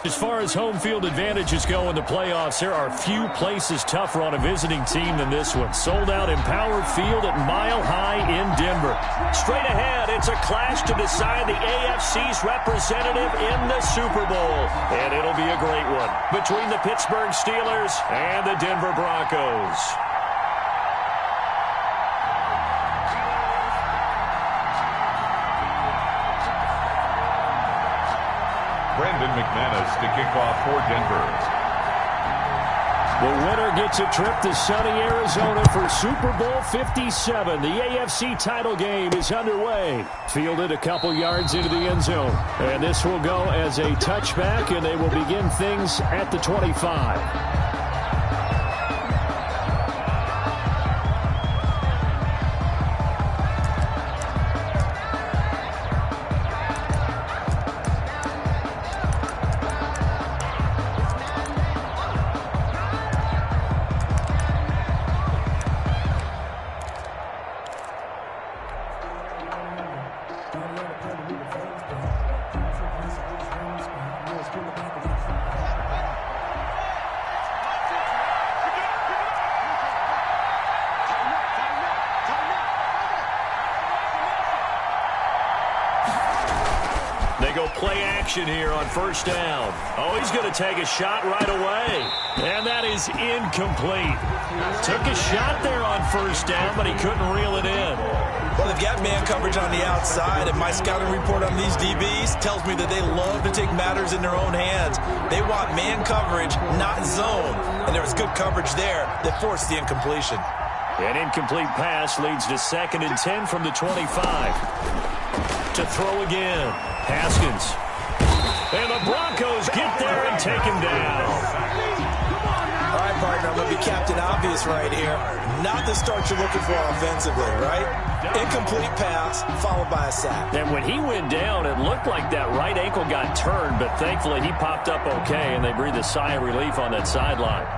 As far as home field advantages go in the playoffs, there are few places tougher on a visiting team than this one. Sold out Empower Field at Mile High in Denver. Straight ahead, it's a clash to decide the AFC's representative in the Super Bowl. And it'll be a great one between the Pittsburgh Steelers and the Denver Broncos. McManus to kick off for Denver. The winner gets a trip to sunny Arizona for Super Bowl 57. The AFC title game is underway. Fielded a couple yards into the end zone. And this will go as a touchback, and they will begin things at the 25. Play action here on first down. Oh, he's going to take a shot right away. And that is incomplete. Took a shot there on first down, but he couldn't reel it in. Well, they've got man coverage on the outside, and my scouting report on these DBs tells me that they love to take matters in their own hands. They want man coverage, not zone. And there was good coverage there that forced the incompletion. An incomplete pass leads to 2nd and 10 from the 25. To throw again. Haskins. And the Broncos get there and take him down. All right, partner, I'm going to be Captain Obvious right here. Not the start you're looking for offensively, right? Incomplete pass followed by a sack. And when he went down, it looked like that right ankle got turned, but thankfully he popped up okay, and they breathed a sigh of relief on that sideline.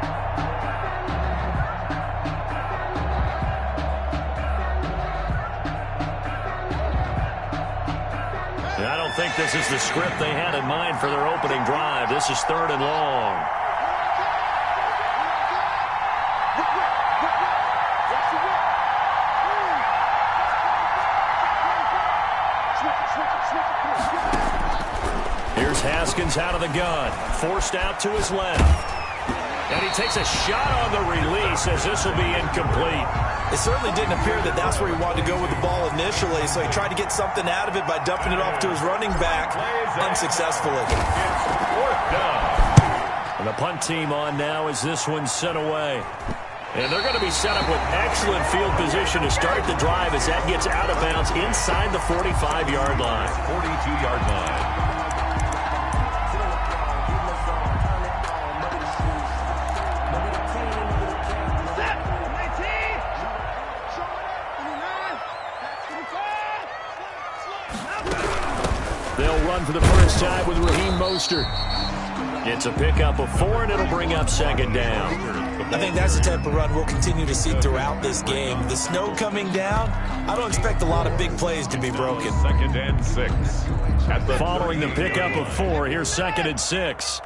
I think this is the script they had in mind for their opening drive. This is 3rd and long. Here's Haskins out of the gun. Forced out to his left. And he takes a shot on the release as this will be incomplete. It certainly didn't appear that that's where he wanted to go with the ball initially, so he tried to get something out of it by dumping it off to his running back unsuccessfully. And the punt team on now as this one's sent away. And they're going to be set up with excellent field position to start the drive as that gets out of bounds inside the 45-yard line. 42-yard line. They'll run for the first time with Raheem Mostert. It's a pickup of 4, and it'll bring up 2nd down. I think that's the type of run we'll continue to see throughout this game. The snow coming down, I don't expect a lot of big plays to be broken. 2nd and 6. Following the pickup of 4, here's 2nd and 6.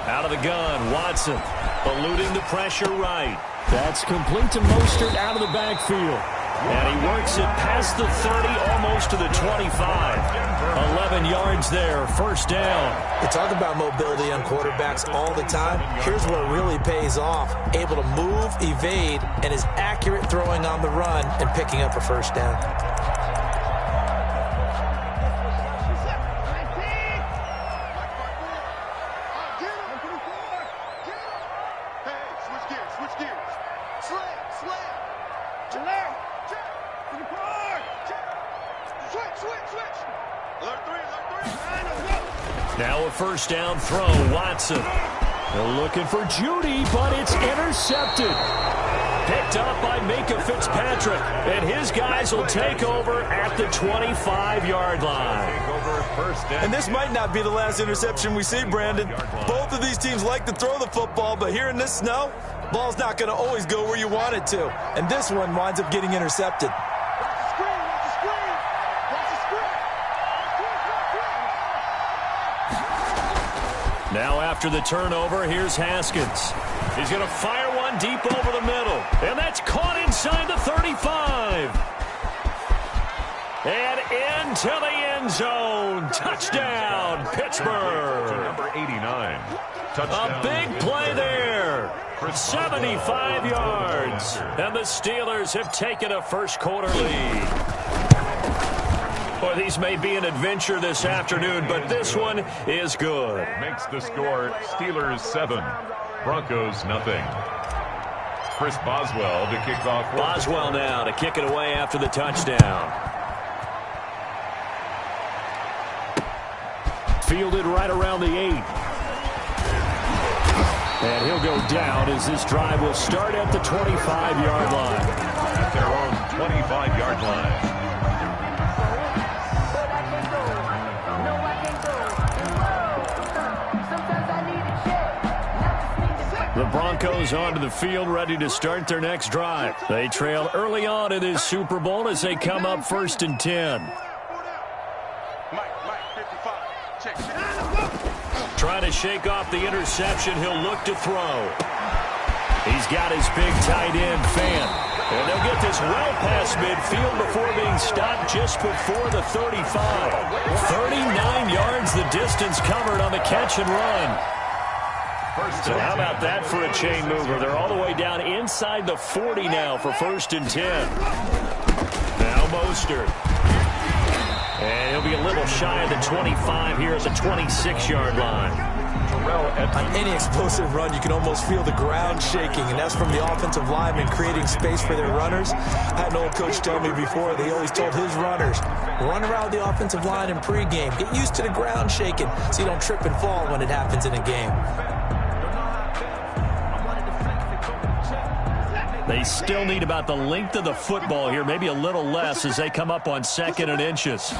Out of the gun, Watson. Eluding the pressure right. That's complete to Mostert out of the backfield. And he works it past the 30, almost to the 25. 11 yards there, first down. We talk about mobility on quarterbacks all the time. Here's where it really pays off. Able to move, evade, and is accurate throwing on the run and picking up a first down. Now a first down throw, Watson. They're looking for Judy, but it's intercepted. Picked up by Minkah Fitzpatrick, and his guys will take over at the 25-yard line. And this might not be the last interception we see, Brandon. Both of these teams like to throw the football, but here in this snow, Ball's not going to always go where you want it to. And this one winds up getting intercepted. Now after the turnover, here's Haskins. He's going to fire one deep over the middle. And that's caught inside the 35. And into the end zone. Touchdown, Pittsburgh. Number 89. Touchdown. A big play there. 75 yards. And the Steelers have taken a first quarter lead. Boy, these may be an adventure this afternoon, but this one is good. Makes the score Steelers 7, Broncos nothing. Chris Boswell to kick off. Boswell now to kick it away after the touchdown. Fielded right around the 8. And he'll go down as this drive will start at the 25-yard line. At their own 25-yard line. The Broncos onto the field, ready to start their next drive. They trail early on in this Super Bowl as they come up 1st and 10. Trying to shake off the interception. He'll look to throw. He's got his big tight end, Fan. And they'll get this well past midfield before being stopped just before the 35. 39 yards the distance covered on the catch and run. So how about that for a chain mover? They're all the way down inside the 40 now for 1st and 10. Now Mostert. And he'll be a little shy of the 25 here at the 26-yard line. On any explosive run, you can almost feel the ground shaking, and that's from the offensive linemen creating space for their runners. I had an old coach tell me before, they always told his runners, run around the offensive line in pregame. Get used to the ground shaking so you don't trip and fall when it happens in a game. They still need about the length of the football here, maybe a little less as they come up on 2nd and inches.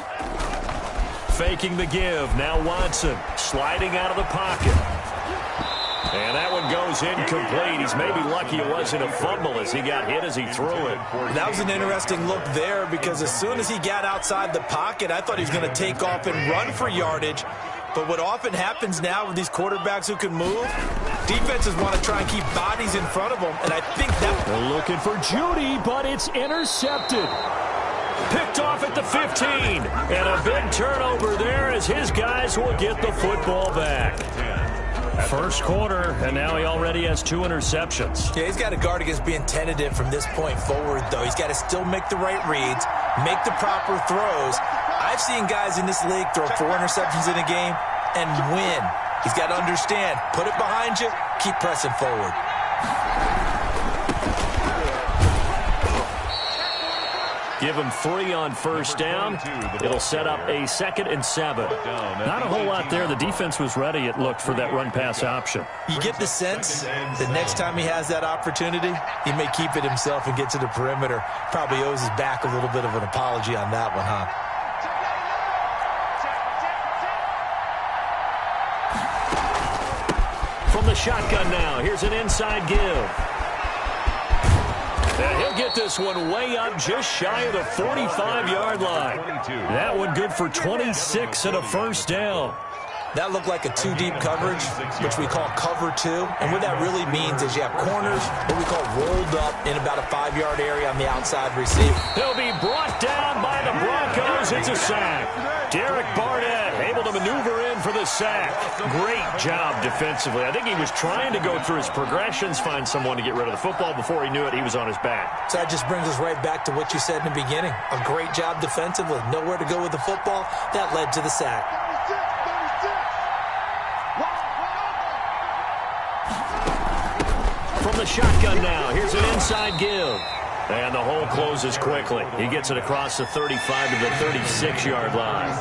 Faking the give. Now Watson sliding out of the pocket. And that one goes incomplete. He's maybe lucky it wasn't a fumble as he got hit as he threw it. That was an interesting look there because as soon as he got outside the pocket, I thought he was going to take off and run for yardage. But what often happens now with these quarterbacks who can move, defenses want to try and keep bodies in front of them, and I think that... They're looking for Judy, but it's intercepted. Picked off at the 15, and a big turnover there as his guys will get the football back. First quarter, and now he already has 2 interceptions. Yeah, he's got to guard against being tentative from this point forward, though. He's got to still make the right reads, make the proper throws. I've seen guys in this league throw 4 interceptions in a game and win. He's got to understand, put it behind you, keep pressing forward. Give him 3 on 1st down. It'll set up a 2nd and 7. Not a whole lot there. The defense was ready, it looked, for that run-pass option. You get the sense that next time he has that opportunity, he may keep it himself and get to the perimeter. Probably owes his back a little bit of an apology on that one, huh? From the shotgun now, here's an inside give. And he'll get this one way up just shy of the 45-yard line. That one good for 26 and a 1st down. That looked like a 2-deep coverage, which we call cover 2. And what that really means is you have corners, what we call rolled up in about a 5-yard area on the outside receiver. He'll be brought down by the Broncos. It's a sack. Derek Barnett able to maneuver in for the sack. Great job defensively. I think he was trying to go through his progressions, find someone to get rid of the football. Before he knew it, he was on his back. So that just brings us right back to what you said in the beginning. A great job defensively. Nowhere to go with the football. That led to the sack. From the shotgun now, here's an inside give. And the hole closes quickly. He gets it across the 35 to the 36-yard line.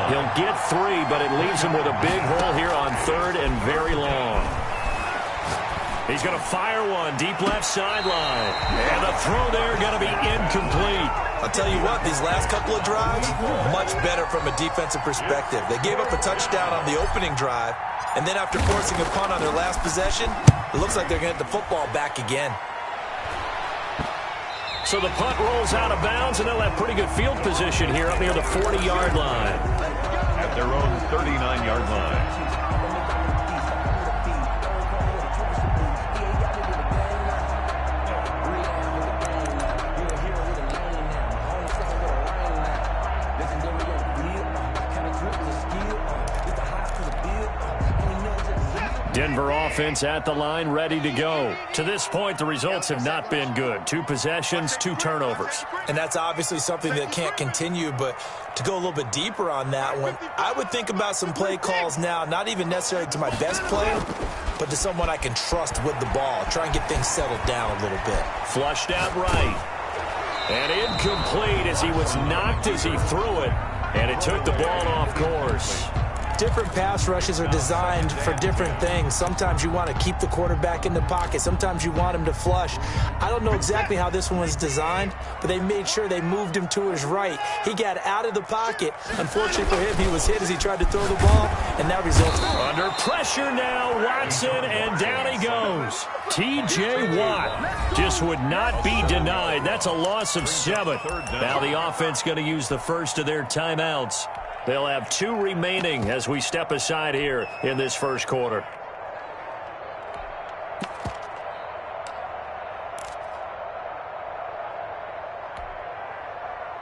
He'll get 3, but it leaves him with a big hole here on 3rd and very long. He's going to fire one deep left sideline. And the throw there going to be incomplete. I'll tell you what, these last couple of drives, much better from a defensive perspective. They gave up a touchdown on the opening drive, and then after forcing a punt on their last possession, it looks like they're going to get the football back again. So the punt rolls out of bounds, and they'll have pretty good field position here up near the 40-yard line. At their own 39-yard line. Denver offense at the line, ready to go. To this point, the results have not been good. 2 possessions, 2 turnovers. And that's obviously something that can't continue, but to go a little bit deeper on that one, I would think about some play calls now, not even necessarily to my best player, but to someone I can trust with the ball. Try and get things settled down a little bit. Flushed out right. And incomplete as he was knocked as he threw it, and it took the ball off course. Different pass rushes are designed for different things. Sometimes you want to keep the quarterback in the pocket. Sometimes you want him to flush. I don't know exactly how this one was designed, but they made sure they moved him to his right. He got out of the pocket. Unfortunately for him, he was hit as he tried to throw the ball, and that resulted. Under pressure now, Watson, and down he goes. T.J. Watt just would not be denied. That's a loss of 7. Now the offense going to use the first of their timeouts. They'll have 2 remaining as we step aside here in this first quarter.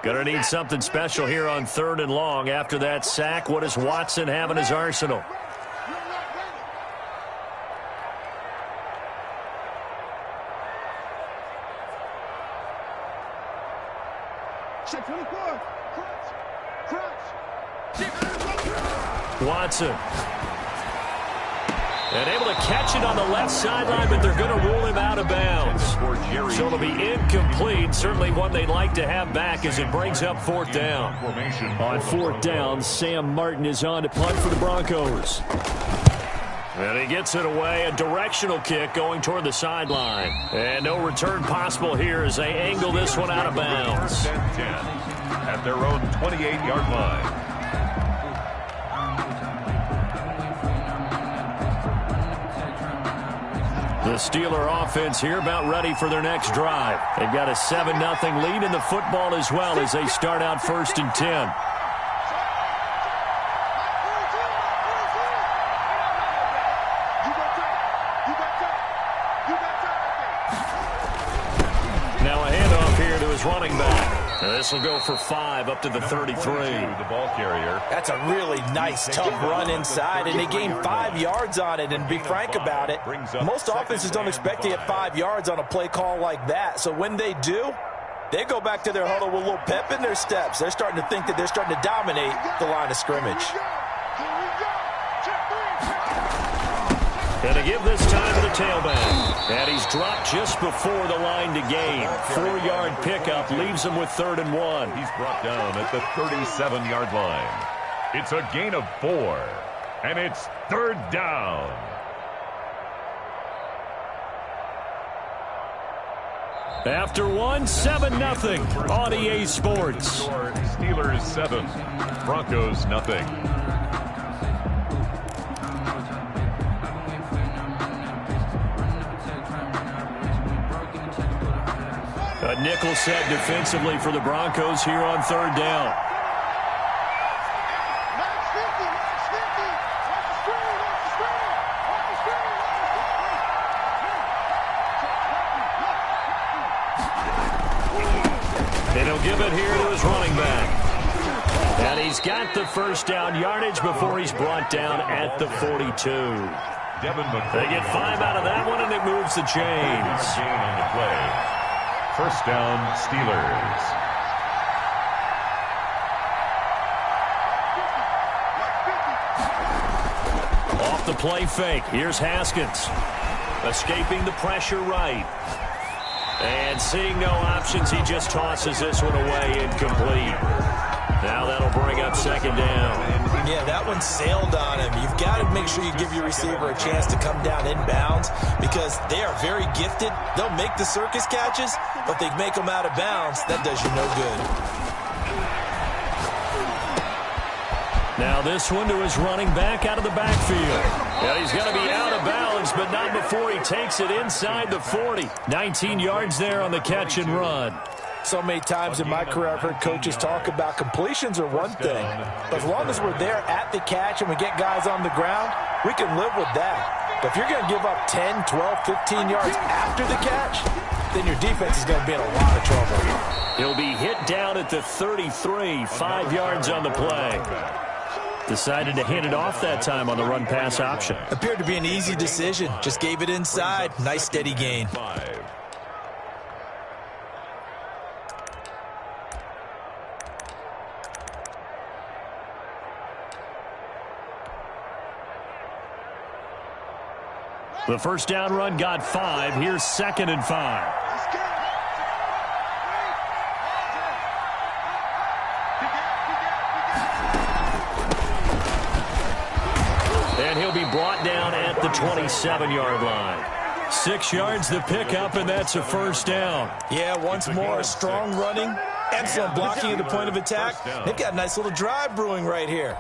Gonna need something special here on 3rd and long. After that sack, what does Watson have in his arsenal? Watson. And able to catch it on the left sideline, but they're going to rule him out of bounds. So it'll be incomplete. Certainly one they'd like to have back as it brings up 4th down. On 4th down, Sam Martin is on to punt for the Broncos. And he gets it away. A directional kick going toward the sideline. And no return possible here as they angle this one out of bounds. At their own 28-yard line. The Steeler offense here about ready for their next drive. They've got a 7-0 lead in the football as well as they start out 1st and 10. Now a handoff here to his running back. This will go for 5 up to the 33. The ball carrier. That's a really nice, tough run inside, and they gained 5 yards on it. And to be frank about it, most offenses don't expect to get 5 yards on a play call like that. So when they do, they go back to their huddle with a little pep in their steps. They're starting to think that they're starting to dominate the line of scrimmage. Going to give this time to the tailback. And he's dropped just before the line to gain. 4-yard pickup leaves him with 3rd and 1. He's brought down at the 37-yard line. It's a gain of 4. And it's 3rd down. After 1, 7-0 on EA Sports. Steelers 7, Broncos 0. A nickel set defensively for the Broncos here on 3rd down. And he'll give it here to his running back. And he's got the 1st down yardage before he's brought down at the 42. They get 5 out of that one, and it moves the chains. Gain on the play. 1st down, Steelers. Off the play fake. Here's Haskins. Escaping the pressure right. And seeing no options, he just tosses this one away incomplete. Now that'll bring up 2nd down. Yeah, that one sailed on him. You've got to make sure you give your receiver a chance to come down inbounds because they are very gifted. They'll make the circus catches, but they make them out of bounds. That does you no good. Now this one to his running back out of the backfield. And he's going to be out of bounds, but not before he takes it inside the 40. 19 yards there on the catch and run. So many times in my career I've heard coaches talk about completions are one thing. But as long as we're there at the catch and we get guys on the ground, we can live with that. But if you're going to give up 10, 12, 15 yards after the catch, then your defense is going to be in a lot of trouble. He'll be hit down at the 33, 5 yards on the play. Decided to hand it off that time on the run-pass option. Appeared to be an easy decision. Just gave it inside. Nice steady gain. The first down run got 5. Here's 2nd and 5. And he'll be brought down at the 27-yard line. 6 yards the pickup, and that's a first down. Yeah, once more, strong running, excellent blocking at the point of attack. They've got a nice little drive brewing right here.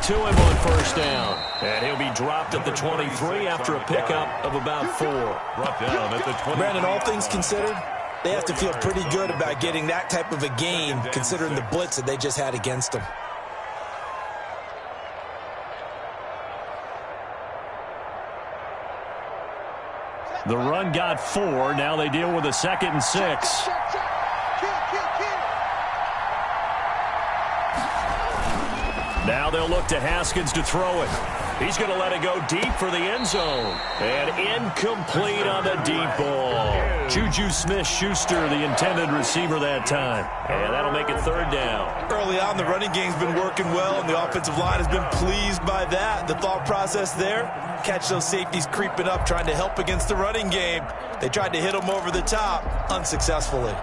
To him on first down. And he'll be dropped at the 23 after a pickup of about 4. Brought down at the 20. Brandon, all things considered, they have to feel pretty good about getting that type of a gain considering the blitz that they just had against them. The run got 4. Now they deal with a 2nd and 6. Now they'll look to Haskins to throw it. He's going to let it go deep for the end zone. And incomplete on the deep ball. Juju Smith-Schuster, the intended receiver that time. And that'll make it 3rd down. Early on, the running game's been working well, and the offensive line has been pleased by that. The thought process there, catch those safeties creeping up, trying to help against the running game. They tried to hit them over the top, unsuccessfully.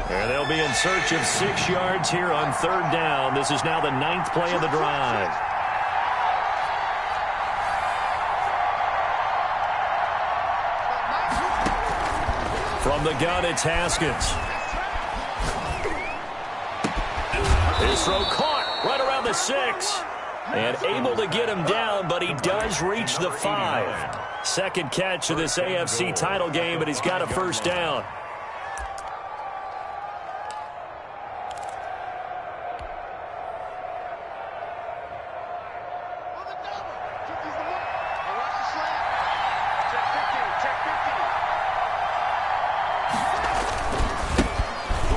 And they'll be in search of 6 yards here on 3rd down. This is now the 9th play of the drive. From the gun, it's Haskins. His throw caught right around the 6. And able to get him down, but he does reach the 5. Second catch of this AFC title game, but he's got a first down.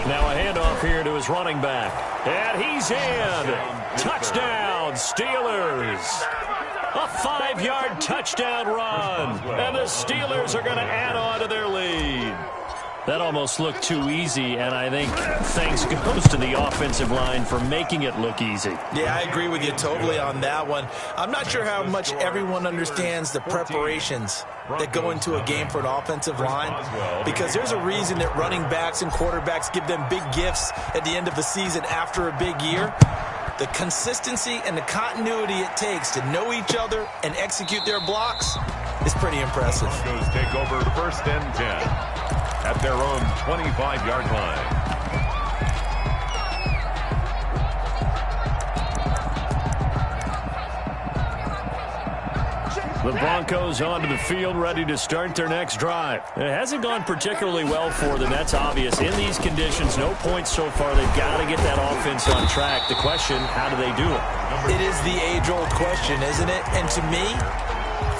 Now a handoff here to his running back. And he's in. Touchdown, Steelers. A 5-yard touchdown run. And the Steelers are going to add on to their lead. That almost looked too easy, and I think thanks goes to the offensive line for making it look easy. Yeah, I agree with you totally on that one. I'm not sure how much everyone understands the preparations that go into a game for an offensive line, because there's a reason that running backs and quarterbacks give them big gifts at the end of the season after a big year. The consistency and the continuity it takes to know each other and execute their blocks is pretty impressive. Broncos take over 1st and 10 at their own 25-yard line. The Broncos onto the field, ready to start their next drive. It hasn't gone particularly well for them. That's obvious. In these conditions, no points so far. They've got to get that offense on track. The question, how do they do it? It is the age-old question, isn't it? And to me,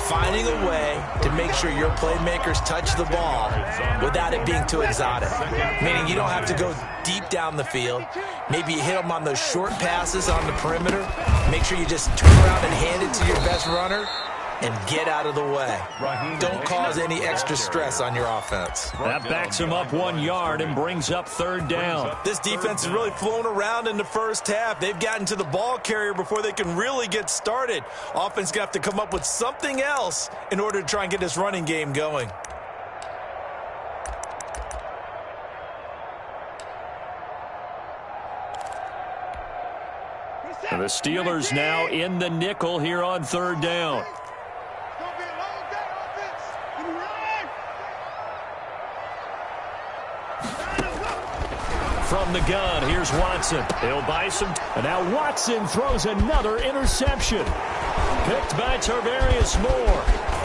finding a way to make sure your playmakers touch the ball without it being too exotic. Meaning you don't have to go deep down the field. Maybe you hit them on those short passes on the perimeter. Make sure you just turn around and hand it to your best runner. and get out of the way. Don't cause any extra stress on your offense. That backs him up 1 yard and brings up third down. This defense has really flown around in the first half. They've gotten to the ball carrier before they can really get started. Offense going to have to come up with something else in order to try and get this running game going. And the Steelers now in the nickel here on third down. From the gun, here's Watson. He'll buy some. And now Watson throws another interception. Picked by Tarvarius Moore.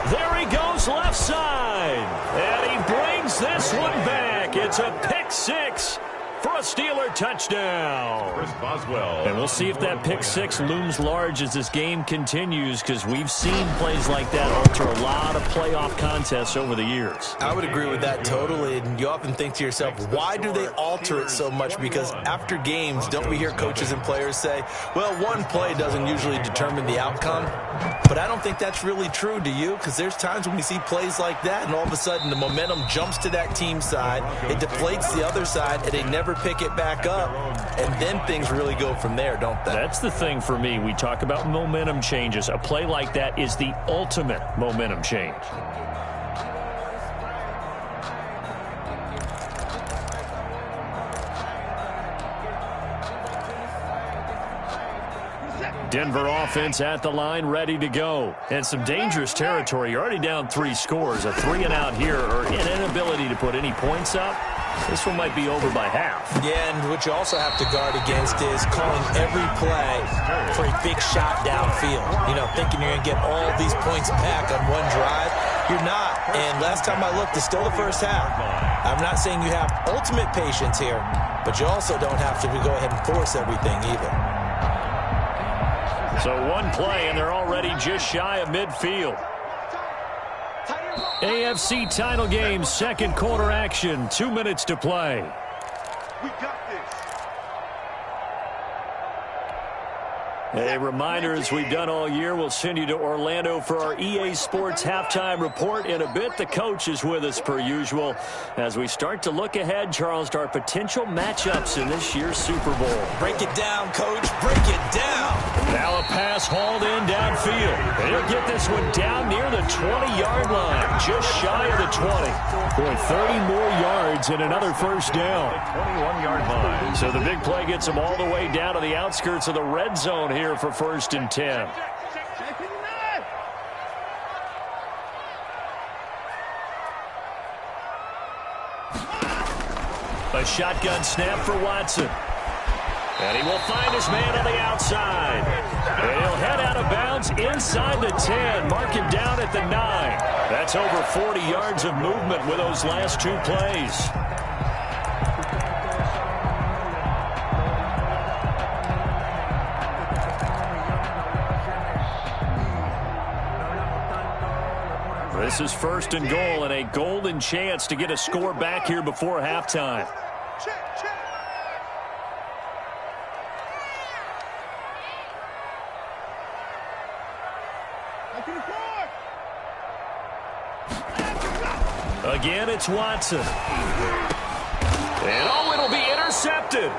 There he goes left side. And he brings this one back. It's a pick six for a Steeler touchdown. Chris Boswell. And we'll see if that pick six looms large as this game continues, because we've seen plays like that alter a lot of playoff contests over the years. I would agree with that totally, and you often think to yourself, why do they alter it so much? Because after games, don't we hear coaches and players say, well, one play doesn't usually determine the outcome? But I don't think that's really true, do you? Because there's times when we see plays like that, and all of a sudden the momentum jumps to that team side, it deflates the other side, and they never pick it back up, and then things really go from there, don't they? That's the thing for me. We talk about momentum changes. A play like that is the ultimate momentum change. Denver offense at the line, ready to go. And some dangerous territory. You're already down 3 scores. A 3-and-out here, or an inability to put any points up. This one might be over by half. Yeah, and what you also have to guard against is calling every play for a big shot downfield. You know, thinking you're going to get all these points back on one drive. You're not. And last time I looked, it's still the first half. I'm not saying you have ultimate patience here, but you also don't have to go ahead and force everything either. So one play, and they're already just shy of midfield. AFC title game, second quarter action, 2 minutes to play. We got this. A reminder, as we've done all year, we'll send you to Orlando for our EA Sports halftime report. In a bit, the coach is with us per usual as we start to look ahead, Charles, to our potential matchups in this year's Super Bowl. Break it down, Coach. Break it down. Now a pass hauled in downfield. And he'll get this one down near the 20-yard line, just shy of the 20. Boy, 30 more yards and another first down. 21-yard line. So the big play gets them all the way down to the outskirts of the red zone here for 1st and 10. A shotgun snap for Watson. And he will find his man on the outside. And he'll head out of bounds inside the 10. Mark him down at the 9. That's over 40 yards of movement with those last 2 plays. This is 1st and goal, and a golden chance to get a score back here before halftime. Again, it's Watson. And oh, it'll be intercepted.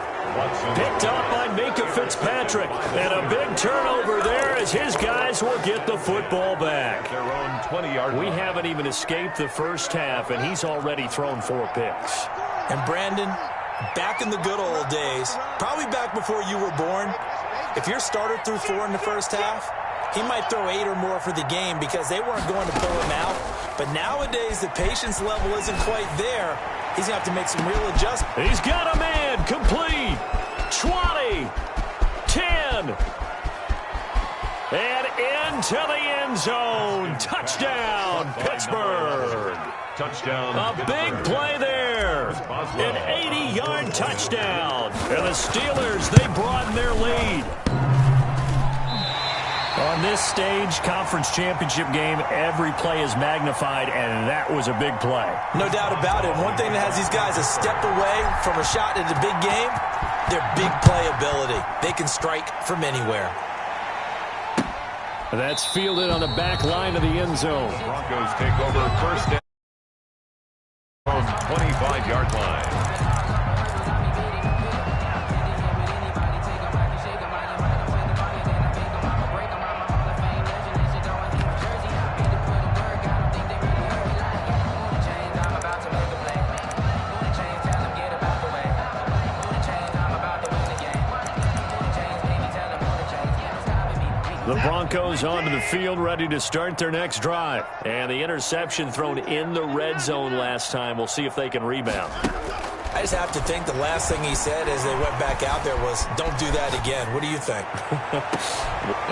Picked up by Minka Fitzpatrick. And a big turnover there as his guys will get the football back. Their own 20-yard We haven't even escaped the first half, and he's already thrown 4 picks. And Brandon, back in the good old days, probably back before you were born, if your starter threw 4 in the first half, he might throw 8 or more for the game because they weren't going to pull him out. But nowadays, the patience level isn't quite there. He's going to have to make some real adjustments. He's got a man complete. 20, 10, and into the end zone. Touchdown, Pittsburgh. touchdown. A big play there. An 80-yard touchdown. And the Steelers, they broaden their lead. On this stage, conference championship game, every play is magnified, and that was a big play. No doubt about it. One thing that has these guys a step away from a shot at a big game, their big play ability. They can strike from anywhere. That's fielded on the back line of the end zone. Broncos take over first down from 25-yard line. The Broncos onto the field, ready to start their next drive. And the interception thrown in the red zone last time. We'll see if they can rebound. I just have to think the last thing he said as they went back out there was, don't do that again. What do you think?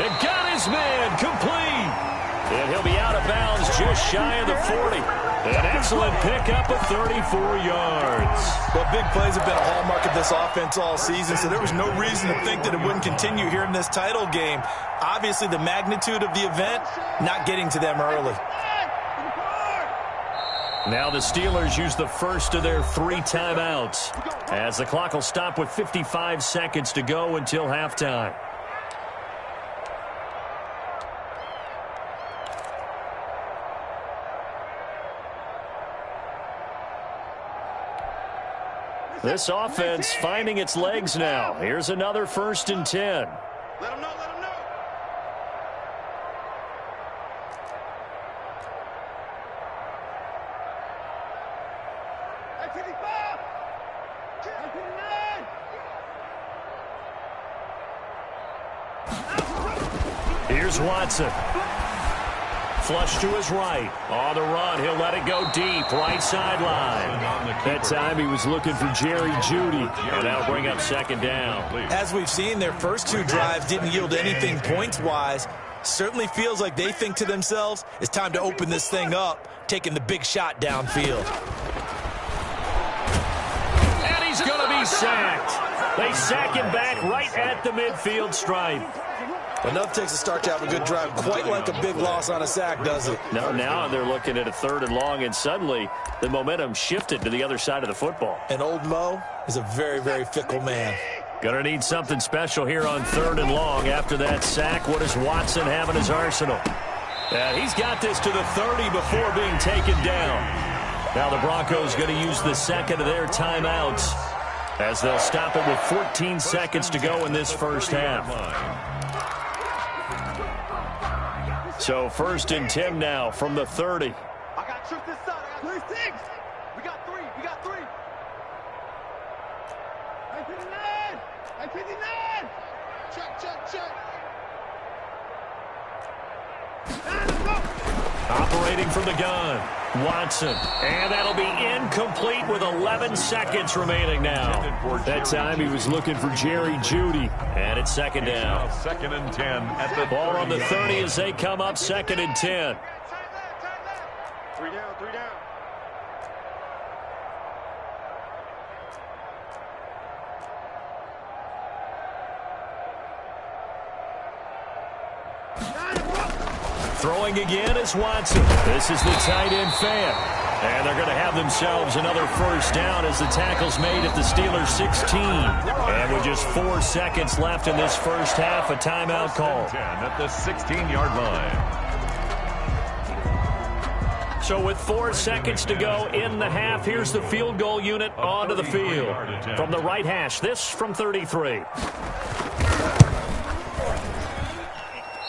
It got his man complete. And he'll be out of bounds just shy of the 40. An excellent pickup of 34 yards. Well, big plays have been a hallmark of this offense all season, so there was no reason to think that it wouldn't continue here in this title game. Obviously, the magnitude of the event, not getting to them early. Now the Steelers use the first of their 3 timeouts, as the clock will stop with 55 seconds to go until halftime. This offense finding its legs now. Here's another 1st and 10. Let him know, let him know. Here's Watson. Flush to his right. On the run, he'll let it go deep. Right sideline. That time he was looking for Jerry Jeudy. And that'll bring up 2nd down. As we've seen, their first 2 drives didn't yield anything points-wise. Certainly feels like they think to themselves, it's time to open this thing up, taking the big shot downfield. And he's going to be sacked. They sack him back right at the midfield stripe. Enough takes a start to have a good drive, quite like a big loss on a sack, does it? No, now they're looking at a 3rd and long, and suddenly the momentum shifted to the other side of the football. And old Mo is a very, very fickle man. Gonna need something special here on 3rd and long after that sack. What does Watson have in his arsenal? And he's got this to the 30 before being taken down. Now the Broncos going to use the 2nd of their timeouts as they'll stop it with 14 seconds to go in this first half. So 1st and 10 now from the 30. I got trips this side. I got 36. We got 3. We got 3. 59. 59. Check. Operating from the gun, Watson. And that'll be incomplete with 11 seconds remaining now. That time he was looking for Jerry Jeudy. And it's 2nd down. 2nd and 10 at the Ball on the 30 as they come up 2nd and 10. 3 down. Throwing again is Watson. This is the tight end fan. And they're going to have themselves another 1st down as the tackle's made at the Steelers' 16. And with just 4 seconds left in this first half, a timeout call. 10 at the 16-yard line. So with 4 seconds to go in the half, here's the field goal unit onto the field. From the right hash, this from 33.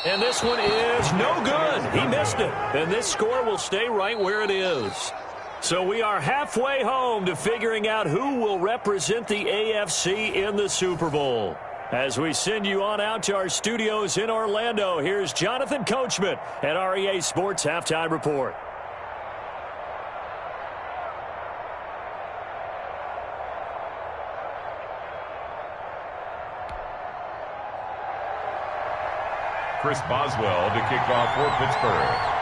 And this one is no good. He missed it. And this score will stay right where it is. So we are halfway home to figuring out who will represent the AFC in the Super Bowl. As we send you on out to our studios in Orlando, here's Jonathan Coachman at REA Sports Halftime Report. Chris Boswell to kick off for Pittsburgh.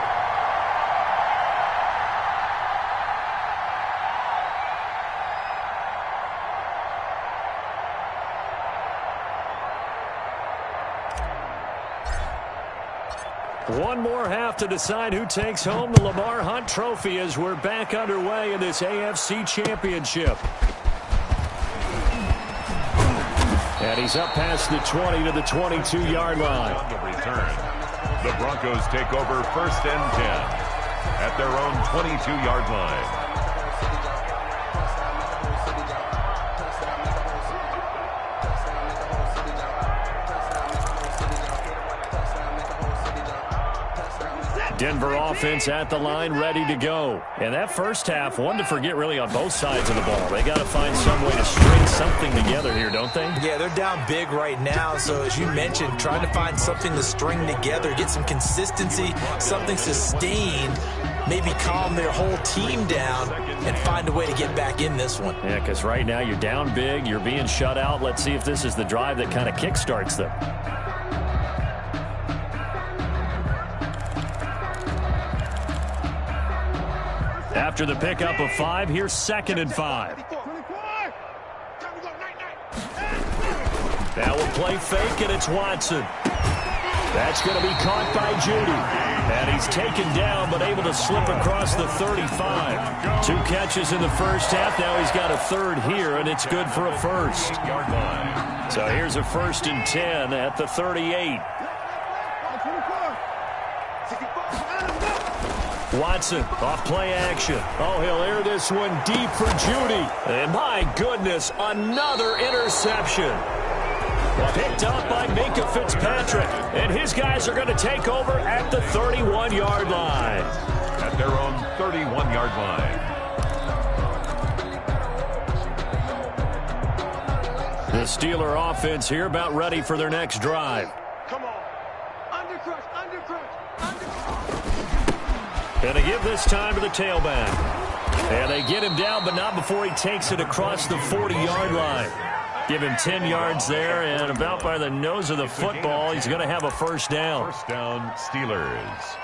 One more half to decide who takes home the Lamar Hunt Trophy as we're back underway in this AFC Championship. And he's up past the 20 to the 22-yard line. On the return. The Broncos take over 1st and 10 at their own 22-yard line. Denver offense at the line, ready to go. And that first half, one to forget really on both sides of the ball. They got to find some way to string something together here, don't they? Yeah, they're down big right now. So as you mentioned, trying to find something to string together, get some consistency, something sustained, maybe calm their whole team down and find a way to get back in this one. Yeah, because right now you're down big, you're being shut out. Let's see if this is the drive that kind of kickstarts them. After the pickup of 5, here's 2nd and 5. Now we'll play fake, and it's Watson. That's going to be caught by Judy. And he's taken down, but able to slip across the 35. 2 catches in the first half. Now he's got a 3rd here, and it's good for a 1st. So here's a 1st and 10 at the 38. Watson off play action. Oh, he'll air this one deep for Judy. And my goodness, another interception. Picked up by Minka Fitzpatrick. And his guys are going to take over at the 31-yard line. At their own 31-yard line. The Steeler offense here about ready for their next drive. Come on. Undercrush, undercrush, undercrush. And they give this time to the tailback. And they get him down, but not before he takes it across the 40-yard line. Give him 10 yards there, and about by the nose of the football, he's going to have a 1st down. 1st down, Steelers.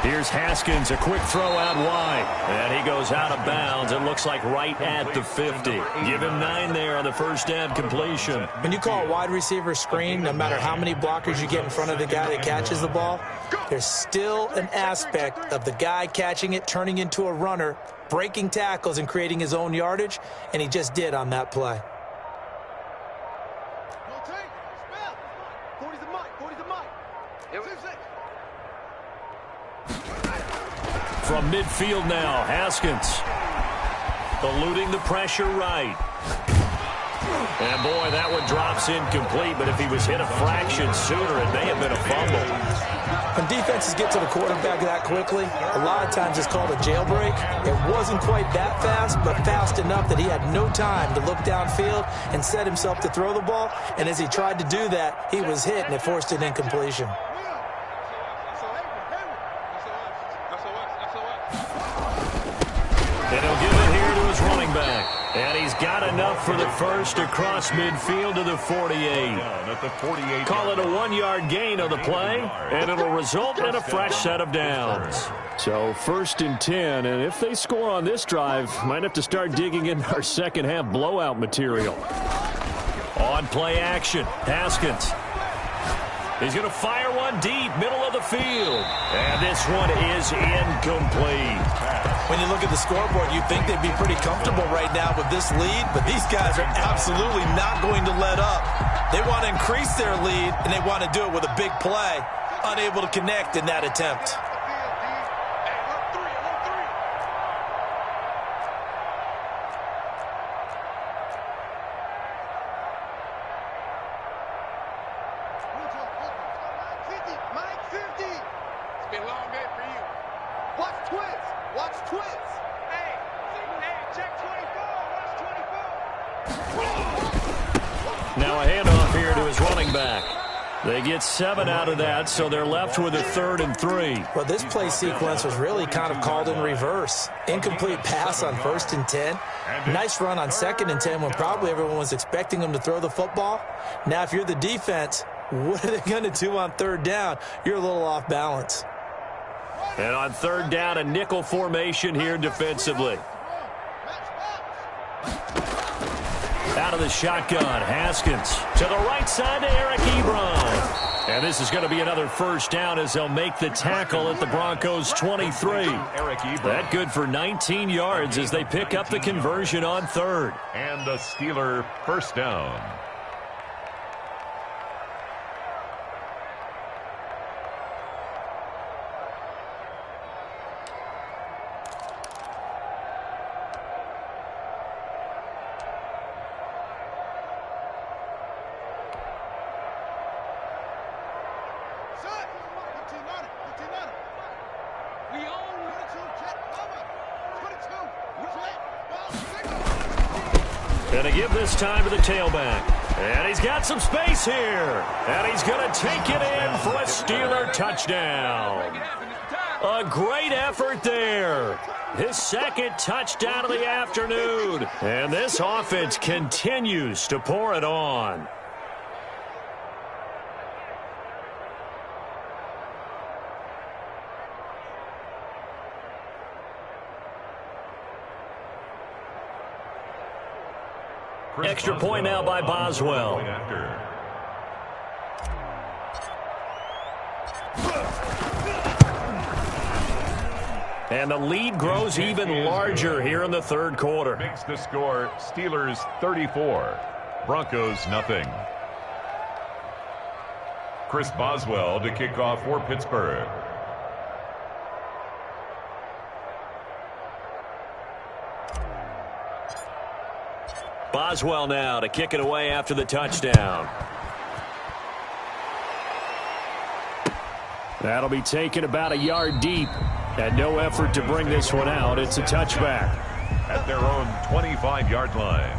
Here's Haskins, a quick throw out wide. And he goes out of bounds. It looks like right at the 50. Give him 9 there on the 1st down completion. When you call a wide receiver screen, no matter how many blockers you get in front of the guy that catches the ball, there's still an aspect of the guy catching it, turning into a runner, breaking tackles and creating his own yardage, and he just did on that play. From midfield now, Haskins eluding the pressure right. And boy, that one drops incomplete, but if he was hit a fraction sooner, it may have been a fumble. When defenses get to the quarterback that quickly, a lot of times it's called a jailbreak. It wasn't quite that fast, but fast enough that he had no time to look downfield and set himself to throw the ball. And as he tried to do that, he was hit, and it forced an incompletion. And he'll give it here to his running back. And he's got enough for the 1st across midfield to the 48. Call it a 1-yard gain on the play, and it'll result in a fresh set of downs. So 1st and 10, and if they score on this drive, might have to start digging in our second half blowout material. On play action, Haskins. He's going to fire one deep, middle of the field. And this one is incomplete. When you look at the scoreboard, you'd think they'd be pretty comfortable right now with this lead, but these guys are absolutely not going to let up. They want to increase their lead, and they want to do it with a big play. Unable to connect in that attempt. Now a handoff here to his running back. They get 7 out of that, so they're left with a 3rd and 3. Well, this play sequence was really kind of called in reverse. Incomplete pass on 1st and 10. Nice run on 2nd and 10 when probably everyone was expecting them to throw the football. Now, if you're the defense, what are they going to do on 3rd down? You're a little off balance. And on third down, a nickel formation here defensively. Out of the shotgun, Haskins to the right side to Eric Ebron. And this is going to be another first down as they'll make the tackle at the Broncos' 23. That good for 19 yards as they pick up the conversion on third. And the Steeler first down. Going to give this time to the tailback. And he's got some space here. And he's going to take it in for a Steeler touchdown. A great effort there. His second touchdown of the afternoon. And this offense continues to pour it on. Extra point now by Boswell. And the lead grows even larger here in the third quarter. Makes the score Steelers 34, Broncos nothing. Chris Boswell to kick off for Pittsburgh. Boswell now to kick it away after the touchdown. That'll be taken about a yard deep. And no effort to bring this one out. It's a touchback. At their own 25-yard line.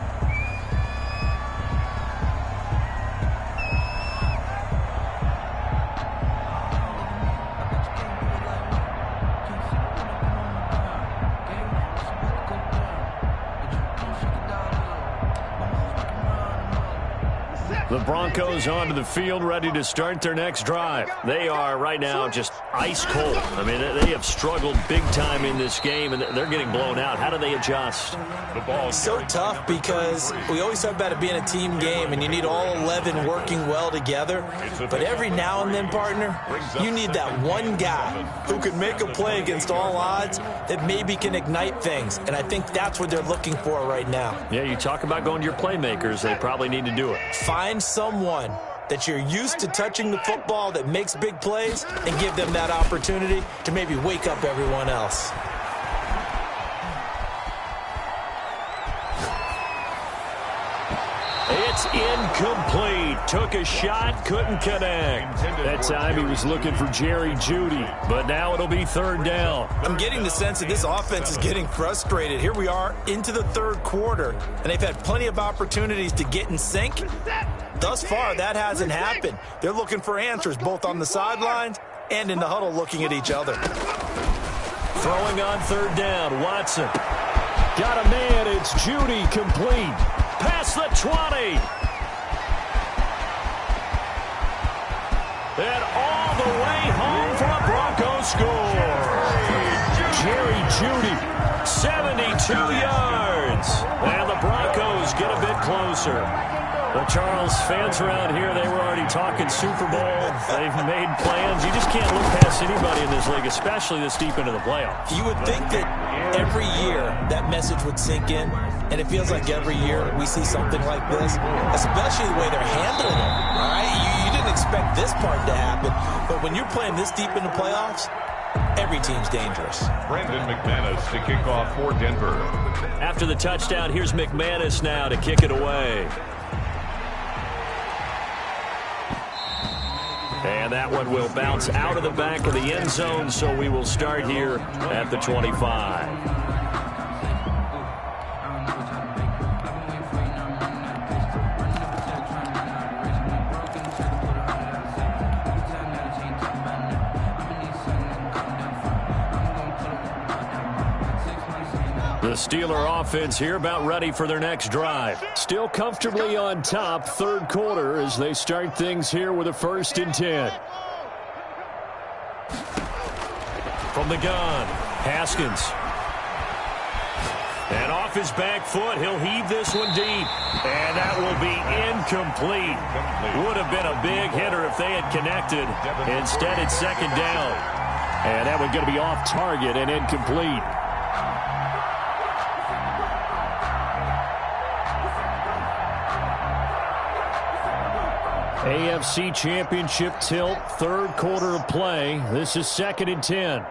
The Broncos onto the field, ready to start their next drive. They are right now just ice cold. I mean, they have struggled big time in this game, and they're getting blown out. How do they adjust? The ball so tough because we always talk about it being a team game, and you need all 11 working well together. But every now and then, partner, you need that one guy who can make a play against all odds that maybe can ignite things. And I think that's what they're looking for right now. Yeah, you talk about going to your playmakers. They probably need to do it. Find someone that you're used to touching the football that makes big plays and give them that opportunity to maybe wake up everyone else. It's incomplete. Took a shot, couldn't connect. That time he was looking for Jerry Jeudy, but now it'll be third down. I'm getting the sense that this offense is getting frustrated. Here we are into the third quarter, and they've had plenty of opportunities to get in sync. Thus far, that hasn't happened. They're looking for answers both on the sidelines and in the huddle looking at each other. Throwing on third down, Watson. Got a man, it's Jeudy, complete. Past the 20. And all the way home for a Broncos score. Jerry Jeudy, 72 yards. And the Broncos get a bit closer. Well, Charles, fans around here, they were already talking Super Bowl. They've made plans. You just can't look past anybody in this league, especially this deep into the playoffs. You would think that every year that message would sink in, and it feels like every year we see something like this, especially the way they're handling it. All right, you didn't expect this part to happen, but when you're playing this deep in the playoffs, every team's dangerous. Brandon McManus to kick off for Denver. After the touchdown, here's McManus now to kick it away. And that one will bounce out of the back of the end zone, so we will start here at the 25. The Steeler offense here about ready for their next drive. Still comfortably on top, third quarter, as they start things here with a 1st and 10. From the gun, Haskins. And off his back foot, he'll heave this one deep. And that will be incomplete. Would have been a big hitter if they had connected. Instead, it's second down. And that one going to be off target and incomplete. AFC Championship tilt, third quarter of play. This is 2nd and 10.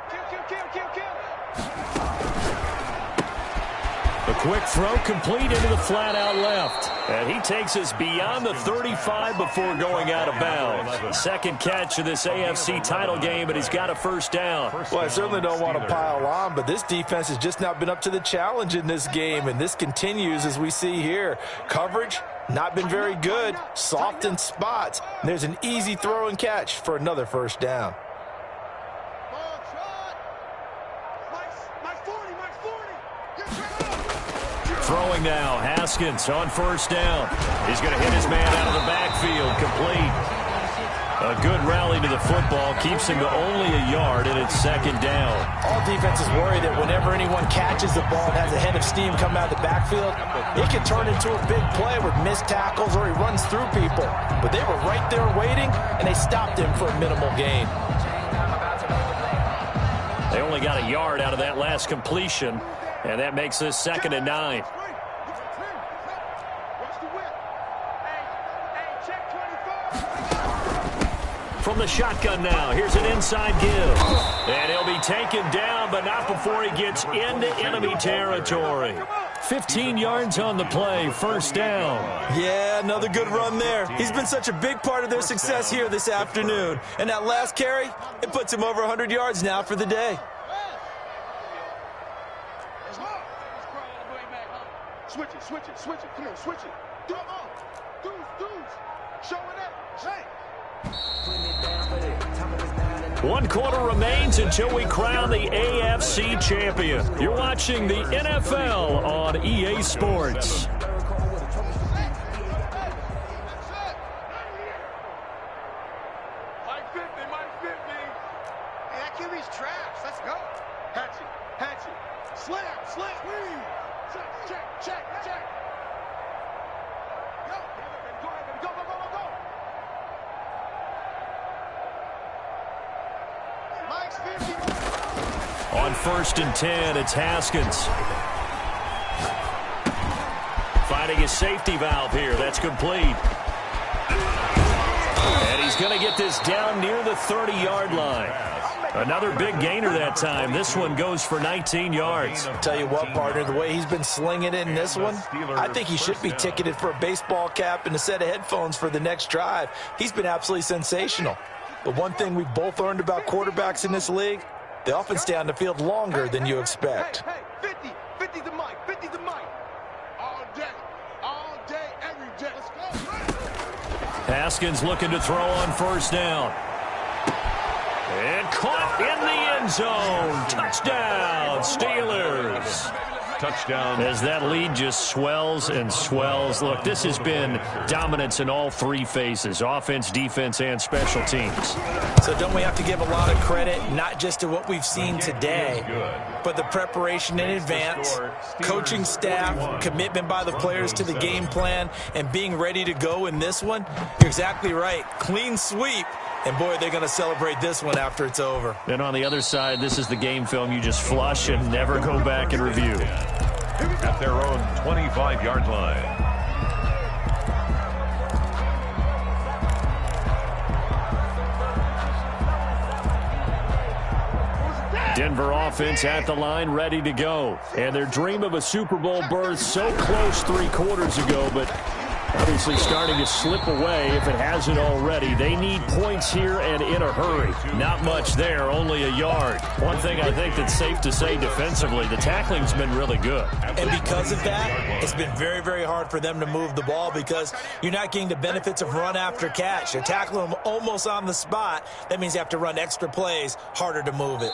The quick throw complete into the flat out left. And he takes us beyond the 35 before going out of bounds. Second catch of this AFC title game, and he's got a first down. Well, I certainly don't want to pile on, but this defense has just not been up to the challenge in this game, and this continues as we see here. Coverage, not been very good, soft in spots. And there's an easy throw and catch for another first down. Throwing now, Haskins on first down. He's going to hit his man out of the backfield, complete. A good rally to the football keeps him to only a yard, and it's second down. All defenses worry that whenever anyone catches the ball and has a head of steam come out of the backfield, it can turn into a big play with missed tackles or he runs through people. But they were right there waiting, and they stopped him for a minimal gain. They only got a yard out of that last completion, and that makes this 2nd and 9. From the shotgun now, here's an inside give. And he'll be taken down, but not before he gets into enemy territory. 15 yards on the play, first down. Yeah, another good run there. He's been such a big part of their success here this afternoon. And that last carry, it puts him over 100 yards now for the day. Switch it. Come on, switch it. Dudes. Show it up. Hey. 1 quarter remains until we crown the AFC champion. You're watching the NFL on EA Sports. Mike 50. Hey, that QB's trash. Let's go. Hatch it. Slam. Check. Go. Mike's 50. On 1st and 10, it's Haskins. Finding his safety valve here. That's complete. And he's going to get this down near the 30-yard line. Another big gainer that time. This one goes for 19 yards. Tell you what, partner, the way he's been slinging it in this one, I think he should be ticketed for a baseball cap and a set of headphones for the next drive. He's been absolutely sensational. But one thing we've both learned about quarterbacks in this league, they often stay on the field longer than you expect. Hey, 50 the mic. All day, every day. Let's go. Haskins looking to throw on first down. And caught in the end zone. Touchdown, Steelers. Touchdown. As that lead just swells and swells. Look, this has been dominance in all three phases, offense, defense, and special teams. So don't we have to give a lot of credit, not just to what we've seen today, but the preparation in advance, coaching staff, commitment by the players to the game plan, and being ready to go in this one? You're exactly right. Clean sweep. And, boy, they're going to celebrate this one after it's over. And on the other side, this is the game film you just flush and never go back and review. At their own 25-yard line. Denver offense at the line, ready to go. And their dream of a Super Bowl berth so close 3 quarters ago, but obviously starting to slip away if it hasn't already. They need points here and in a hurry. Not much there, only a yard. One thing I think that's safe to say defensively, the tackling's been really good. And because of that, it's been very, very hard for them to move the ball because you're not getting the benefits of run after catch. They're tackling them almost on the spot. That means you have to run extra plays, harder to move it.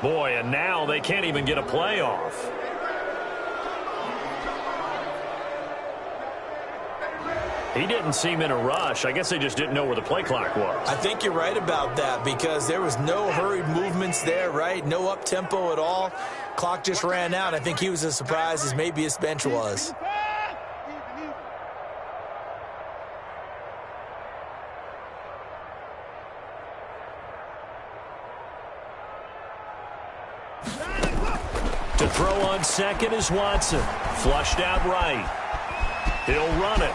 Boy, and now they can't even get a play off. He didn't seem in a rush. I guess they just didn't know where the play clock was. I think you're right about that because there was no hurried movements there, right? No up-tempo at all. Clock just ran out. I think he was as surprised as maybe his bench was. To throw on second is Watson. Flushed out right. He'll run it.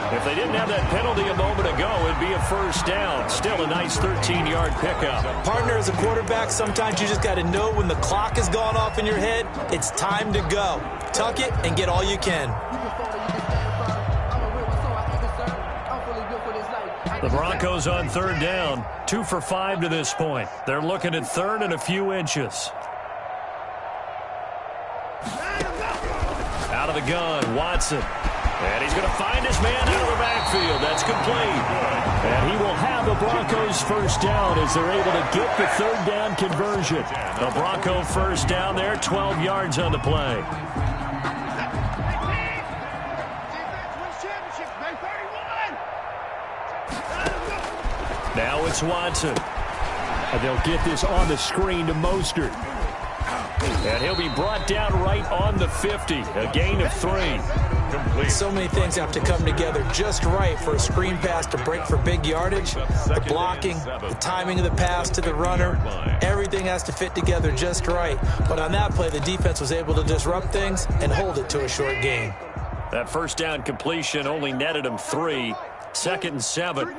If they didn't have that penalty a moment ago, it'd be a first down. Still a nice 13-yard pickup. Partner, as a quarterback, sometimes you just got to know when the clock has gone off in your head, it's time to go. Tuck it and get all you can. The Broncos on third down. 2 for 5 to this point. They're looking at third and a few inches. Out of the gun, Watson. And he's going to find his man out of the backfield. That's complete. And he will have a Broncos first down as they're able to get the third down conversion. The Bronco first down there, 12 yards on the play. Now it's Watson. And they'll get this on the screen to Mostert. And he'll be brought down right on the 50. A gain of 3. Complete. So many things have to come together just right for a screen pass to break for big yardage. The blocking, the timing of the pass to the runner, everything has to fit together just right. But on that play, the defense was able to disrupt things and hold it to a short gain. That first down completion only netted him 3. 2nd and 7.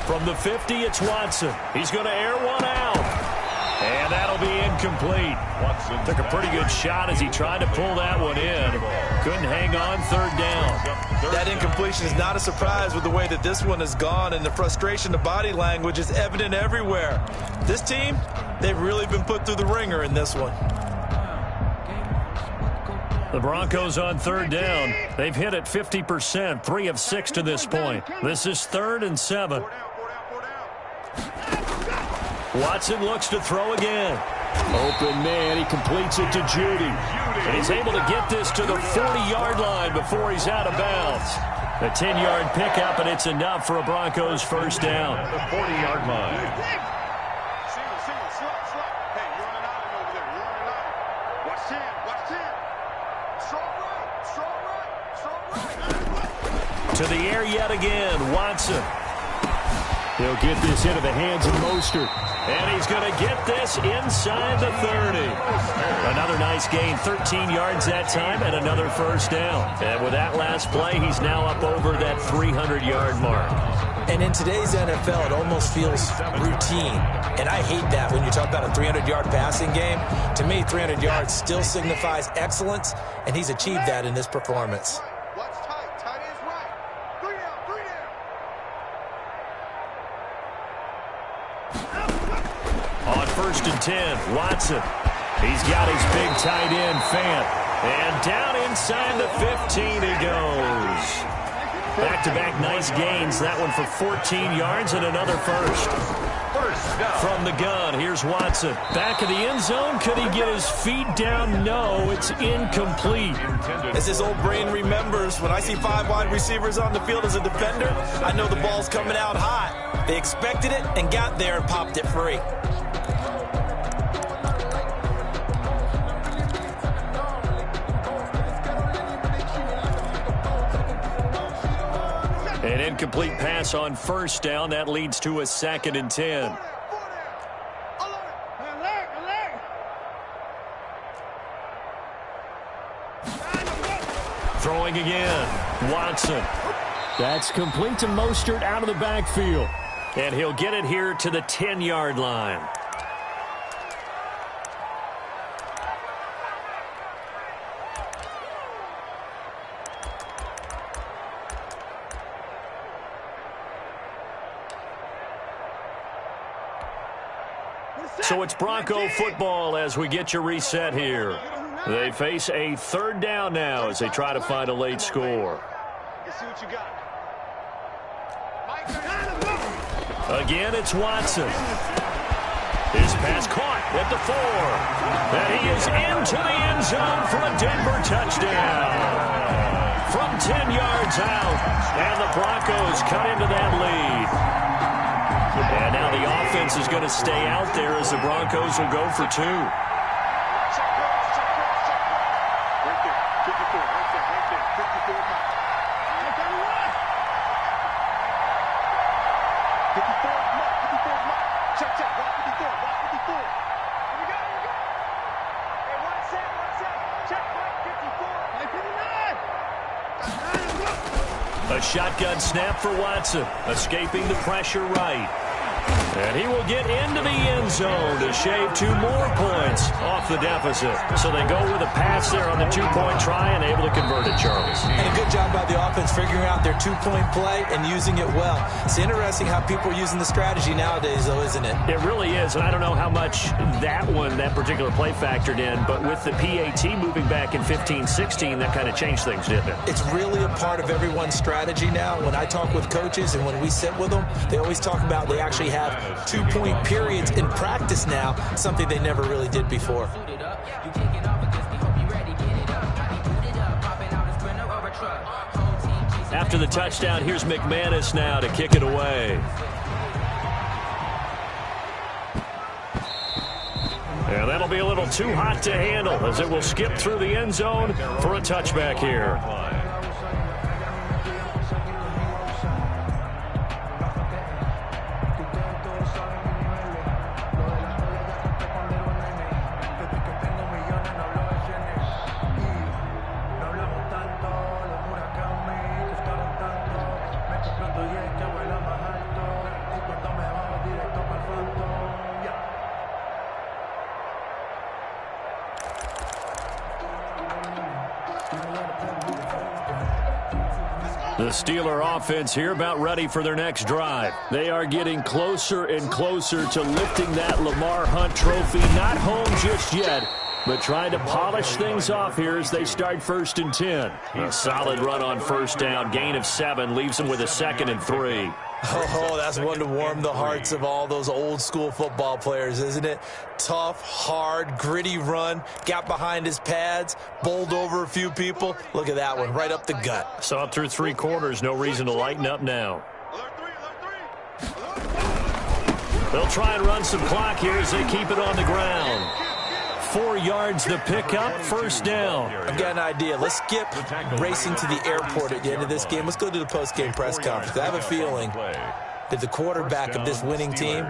From the 50, it's Watson. He's going to air one out. And that'll be incomplete. Watson took a pretty good shot as he tried to pull that one in. Couldn't hang on, third down. That incompletion is not a surprise with the way that this one has gone, and the frustration, the body language is evident everywhere. This team, they've really been put through the ringer in this one. The Broncos on third down. They've hit it 50%, 3 of 6 to this point. This is 3rd and 7. Watson looks to throw again. Open man, he completes it to Judy. And he's able to get this to the 40-yard line before he's out of bounds. A 10-yard pickup, and it's enough for a Broncos first down. The 40-yard line. To the air yet again, Watson. He'll get this into the hands of Mostert. And he's going to get this inside the 30. Another nice gain, 13 yards that time, and another first down. And with that last play, he's now up over that 300-yard mark. And in today's NFL, it almost feels routine. And I hate that when you talk about a 300-yard passing game. To me, 300 yards still signifies excellence, and he's achieved that in this performance. On 1st and 10, Watson. He's got his big tight end, Fant. And down inside the 15 he goes. Back-to-back nice gains. That one for 14 yards and another first. From the gun, here's Watson. Back of the end zone. Could he get his feet down? No, it's incomplete. As his old brain remembers, when I see 5 wide receivers on the field as a defender, I know the ball's coming out hot. They expected it and got there and popped it free. An incomplete pass on first down. That leads to a 2nd and 10. Throwing again. Watson. That's complete to Mostert out of the backfield. And he'll get it here to the 10-yard line. So it's Bronco football as we get you reset here. They face a third down now as they try to find a late score. Again, it's Watson. His pass caught. at the 4. And he is into the end zone for a Denver touchdown. From 10 yards out, and the Broncos cut into that lead. And now the offense is going to stay out there as the Broncos will go for 2. A shotgun snap for Watson, escaping the pressure right. And he will get into the end zone to shave 2 more points off the deficit. So they go with a pass there on the 2-point try and able to convert it, Charles. And a good job by the offense figuring out their 2-point play and using it well. It's interesting how people are using the strategy nowadays, though, isn't it? It really is, and I don't know how much that particular play factored in, but with the PAT moving back in 15-16, that kind of changed things, didn't it? It's really a part of everyone's strategy now. When I talk with coaches and when we sit with them, they always talk about they actually have 2-point periods in practice now, something they never really did before. After the touchdown, here's McManus now to kick it away. And that'll be a little too hot to handle as it will skip through the end zone for a touchback here. The Steeler offense here about ready for their next drive. They are getting closer and closer to lifting that Lamar Hunt trophy. Not home just yet, but trying to polish things off here as they start 1st and 10. A solid run on 1st down. Gain of 7 leaves them with a 2nd and 3. Oh, that's one to warm the hearts of all those old-school football players, isn't it? Tough, hard, gritty run. Got behind his pads, bowled over a few people. Look at that one, right up the gut. Saw it through 3 quarters. No reason to lighten up now. They'll try and run some clock here as they keep it on the ground. 4 yards to pick up, 1st down. I've got an idea. Let's skip racing to the airport at the end of this game. Let's go to the post-game press conference. I have a feeling that the quarterback of this winning team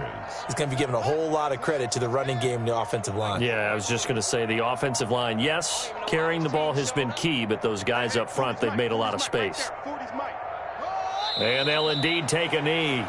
is going to be given a whole lot of credit to the running game and the offensive line. Yeah, I was just going to say the offensive line, yes, carrying the ball has been key, but those guys up front, they've made a lot of space. And they'll indeed take a knee.